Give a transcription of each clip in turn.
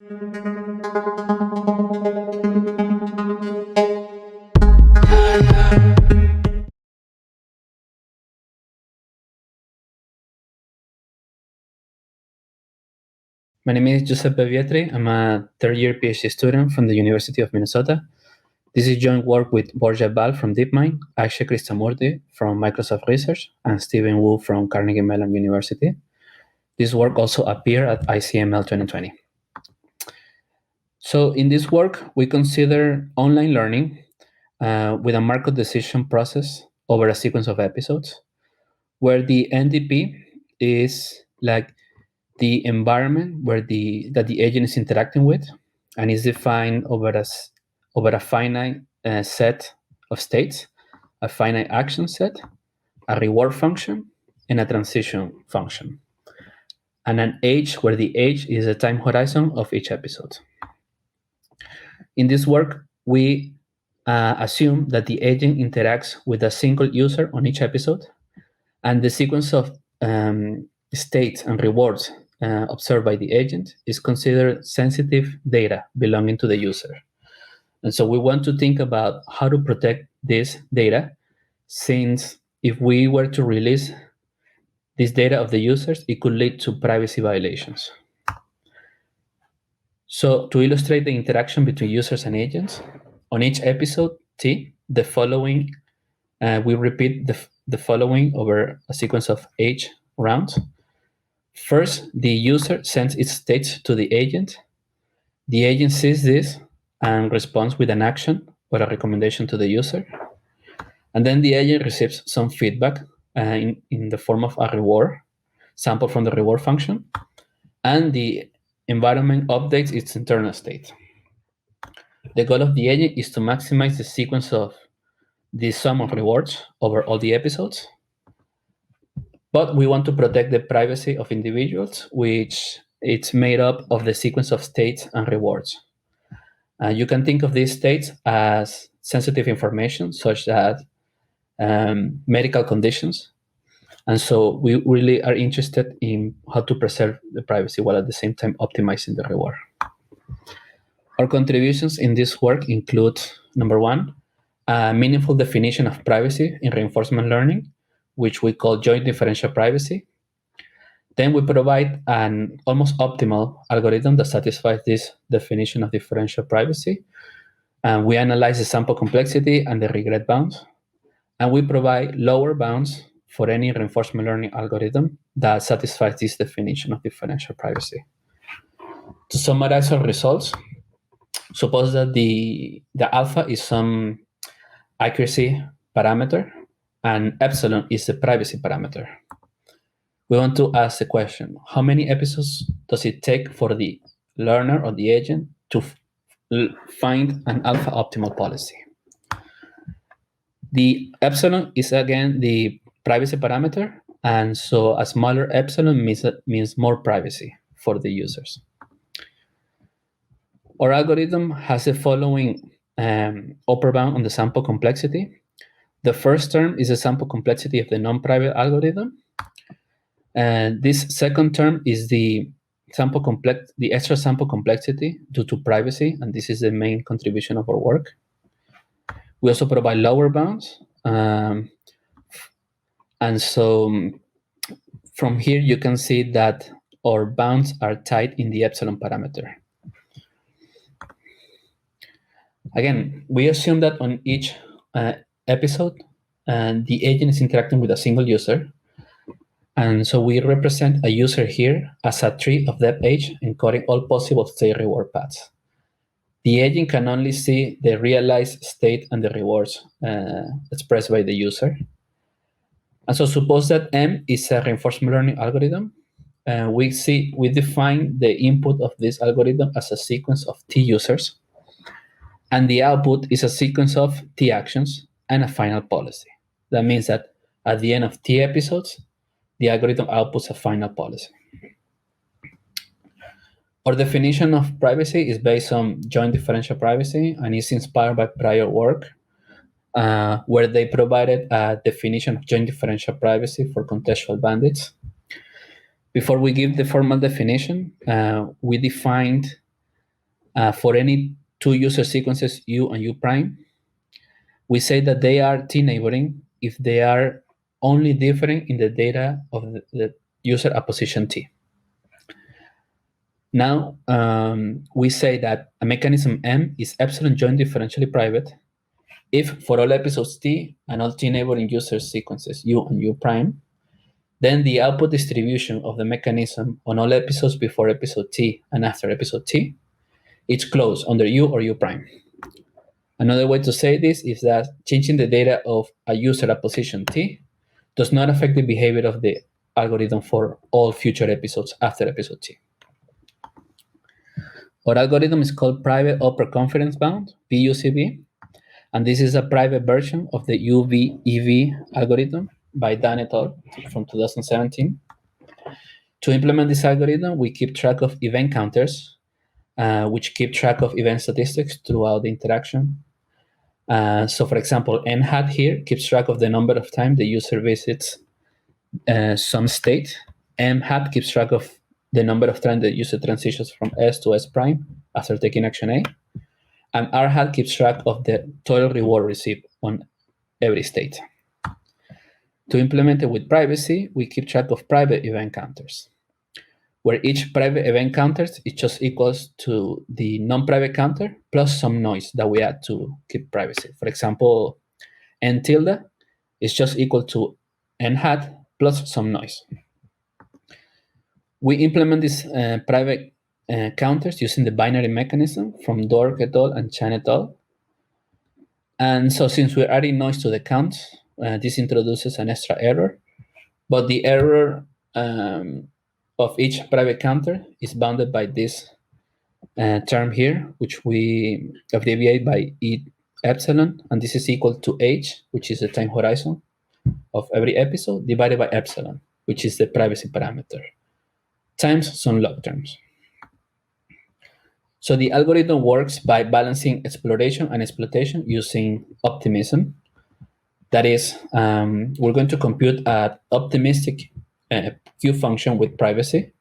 My name is Giuseppe Vietri. I'm a third-year PhD student from the University of Minnesota. This is joint work with Borja Bal from DeepMind, Akshay Krishnamurthy from Microsoft Research, and Stephen Wu from Carnegie Mellon University. This work also appeared at ICML 2020. So in this work, we consider online learning with a markov decision process over a sequence of episodes, where the NDP is like the environment that the agent is interacting with, and is defined over a finite set of states, a finite action set, a reward function, and a transition function, and an age where the age is the time horizon of each episode. In this work, we assume that the agent interacts with a single user on each episode, and the sequence of states and rewards observed by the agent is considered sensitive data belonging to the user. And so we want to think about how to protect this data, since if we were to release this data of the users, it could lead to privacy violations. So to illustrate the interaction between users and agents, on each episode T, the following, we repeat the following over a sequence of H rounds. First, the user sends its states to the agent. The agent sees this and responds with an action or a recommendation to the user. And then the agent receives some feedback in the form of a reward, sample from the reward function, and the environment updates its internal state. The goal of the agent is to maximize the sequence of the sum of rewards over all the episodes, but we want to protect the privacy of individuals, which it's made up of the sequence of states and rewards. You can think of these states as sensitive information, such as medical conditions. And so we really are interested in how to preserve the privacy while at the same time optimizing the reward. Our contributions in this work include, number one, a meaningful definition of privacy in reinforcement learning, which we call joint differential privacy. Then we provide an almost optimal algorithm that satisfies this definition of differential privacy. And we analyze the sample complexity and the regret bounds. And we provide lower bounds for any reinforcement learning algorithm that satisfies this definition of differential privacy. To summarize our results, suppose that the alpha is some accuracy parameter and epsilon is the privacy parameter. We want to ask the question, how many episodes does it take for the learner or the agent to find an alpha optimal policy? The epsilon is again the privacy parameter, and so a smaller epsilon means more privacy for the users. Our algorithm has the following upper bound on the sample complexity. The first term is the sample complexity of the non-private algorithm. And this second term is the extra sample complexity due to privacy, and this is the main contribution of our work. We also provide lower bounds. And so from here, you can see that our bounds are tied in the epsilon parameter. Again, we assume that on each episode, the agent is interacting with a single user. And so we represent a user here as a tree of depth age, encoding all possible state reward paths. The agent can only see the realized state and the rewards expressed by the user. And so suppose that M is a reinforcement learning algorithm. We define the input of this algorithm as a sequence of T users. And the output is a sequence of T actions and a final policy. That means that at the end of T episodes, the algorithm outputs a final policy. Our definition of privacy is based on joint differential privacy and is inspired by prior work where they provided a definition of joint differential privacy for contextual bandits. Before we give the formal definition, we defined For any two user sequences, U and U prime, we say that they are t-neighboring if they are only differing in the data of the user at position t. Now, we say that a mechanism M is epsilon joint differentially private if for all episodes t and all t-neighboring user sequences U and U prime, then the output distribution of the mechanism on all episodes before episode t and after episode t is closed under U or U prime. Another way to say this is that changing the data of a user at position t does not affect the behavior of the algorithm for all future episodes after episode t. Our algorithm is called private upper confidence bound, PUCB, and this is a private version of the UV-EV algorithm by Dan et al. From 2017. To implement this algorithm, we keep track of event counters, which keep track of event statistics throughout the interaction. So for example, N hat here keeps track of the number of times the user visits some state. M hat keeps track of the number of times the user transitions from S to S prime after taking action A. And R hat keeps track of the total reward received on every state. To implement it with privacy, we keep track of private event counters, where each private event counter is just equals to the non-private counter plus some noise that we add to keep privacy. For example, N tilde is just equal to N hat plus some noise. We implement these private counters using the binary mechanism from Dork et al. And Chan et al. And so since we're adding noise to the count, this introduces an extra error, but the error of each private counter is bounded by this term here, which we abbreviate by E epsilon, and this is equal to H, which is the time horizon of every episode, divided by epsilon, which is the privacy parameter, times some log terms. So the algorithm works by balancing exploration and exploitation using optimism. That is, we're going to compute an optimistic Q function with privacy,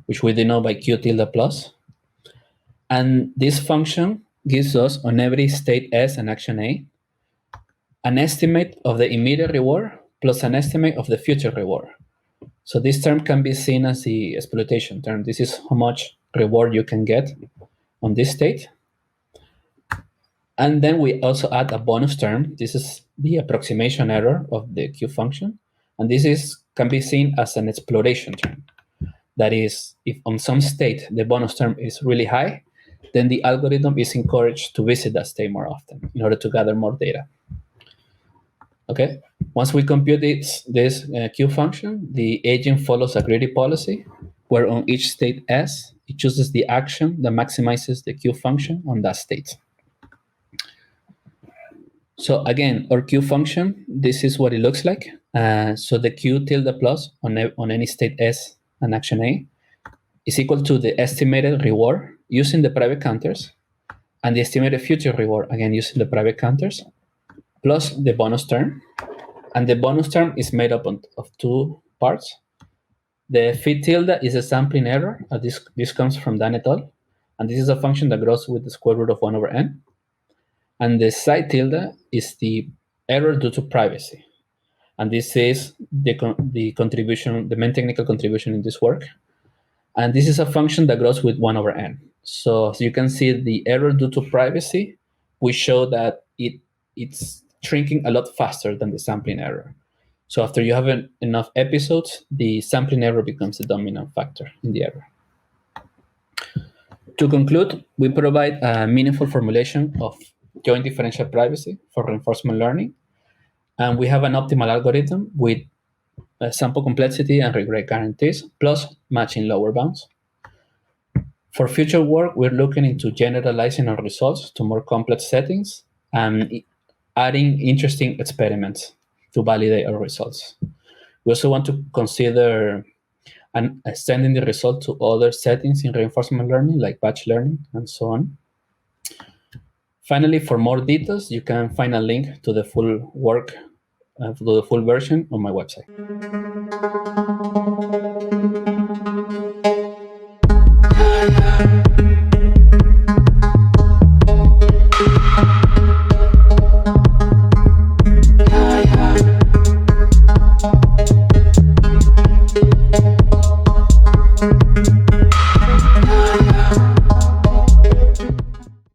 which we denote by Q tilde plus. And this function gives us on every state S and action A an estimate of the immediate reward plus an estimate of the future reward. So this term can be seen as the exploitation term. This is how much reward you can get on this state. And then we also add a bonus term. This is the approximation error of the Q function. And this can be seen as an exploration term. That is, if on some state the bonus term is really high, then the algorithm is encouraged to visit that state more often in order to gather more data. Okay, once we compute this Q function, the agent follows a greedy policy, where on each state S, it chooses the action that maximizes the Q function on that state. So again, our Q function, this is what it looks like. So the Q tilde plus on any state S and action A is equal to the estimated reward using the private counters and the estimated future reward, again, using the private counters, plus the bonus term. And the bonus term is made up of two parts. The phi tilde is a sampling error. This comes from Dan et al. And this is a function that grows with the square root of 1 over n. And the psi tilde is the error due to privacy. And this is the contribution, the main technical contribution in this work. And this is a function that grows with 1 over n. So as you can see, the error due to privacy, we show that it's shrinking a lot faster than the sampling error. So after you have enough episodes, the sampling error becomes the dominant factor in the error. To conclude, we provide a meaningful formulation of joint differential privacy for reinforcement learning. And we have an optimal algorithm with sample complexity and regret guarantees, plus matching lower bounds. For future work, we're looking into generalizing our results to more complex settings and adding interesting experiments to validate our results. We also want to consider extending the result to other settings in reinforcement learning, like batch learning and so on. Finally, for more details, you can find a link to the full work, to the full version on my website.